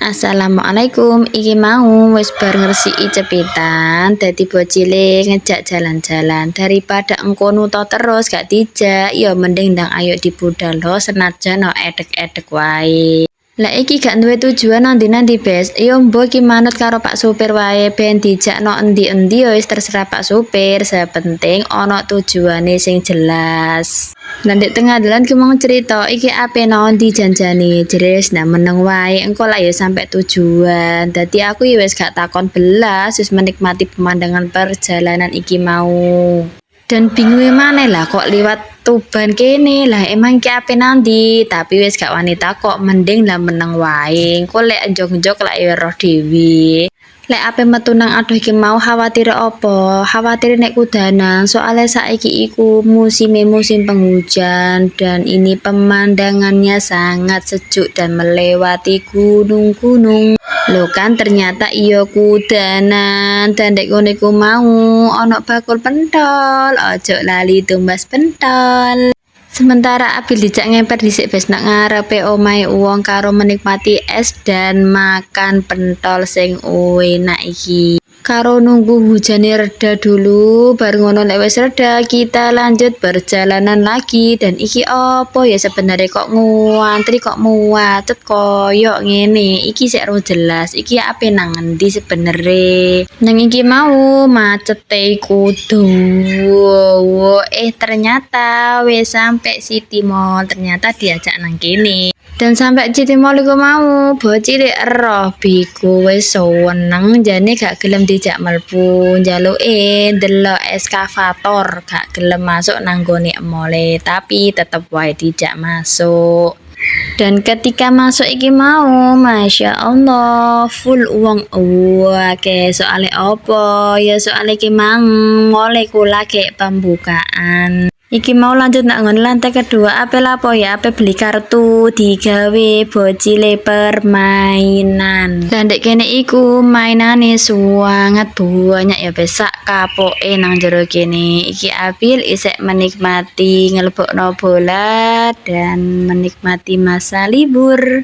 Assalamualaikum, iki mau wis bar ngresiki cepitan, dadi bocile ngejak jalan-jalan daripada engko nuto terus gak dijak, ya mending ndang ayo dibudal lo senajan no edek-edek wae. Lah iki gak duwe tujuan nang ndi-ndi bes, ya mbok iki manut karo Pak Supir wae ben dijak no endi-endi ya wis terserah Pak Supir, sepenting ana tujuane sing jelas. Lah ndek tengah dalan ki mau cerita iki ape nondi janjane jere wis ndak meneng wae engko lah ya sampai tujuan. Dadi aku ya wis gak takon belas wis menikmati pemandangan perjalanan iki mau. Dan bingung maneh lah kok liwat Tuban kene lah emang ki ape nandi tapi wis gak wani takok mending lah meneng wae engko lek njog-njog lah ya roh dhewe. Lek ape metu nang aduh iki mau khawatir apa? Khawatir nek kudanan, soalnya saiki iku musim penghujan dan ini pemandangannya sangat sejuk dan melewati gunung-gunung. Loh kan ternyata iya kudanan dan dek ngene iku mau ana bakul pentol, ojo lali tumbas pentol. Sementara Abil dijak ngemper dhisik bes nak ngarepe omahe wong karo menikmati es dan makan pentol sing enak iki. Karo nunggu hujannya reda dulu, baru ngono lek wis reda kita lanjut perjalanan lagi. Dan iki opo ya sebenarnya kok ngantri kok muacet koyok ngene. Iki sik ora jelas. Iki ape nang endi sebenarnya? Nang iki mau macet iku ternyata wis sampai City Mall. Ternyata diajak nang kene. Dan sampai City Mall iku mau bocil roh biku wis seneng jane gak gelem dijak mlebu njaluke ndelok eskavator gak gelem masuk nang gone mall tapi tetep wae dijak masuk. Dan ketika masuk iki mau Masya Allah full uang akeh soalnya opo ya soalnya iki mang mulai kula kayak pembukaan. Iki mau lanjut nak ngon lantai kedua ape lapo ya ape beli kartu digawe bocile permainan. Dan dek kene iku mainane sangat banyak ya besak kapoke nang jero kene. Iki Abil isek menikmati ngelebokno bola dan menikmati masa libur.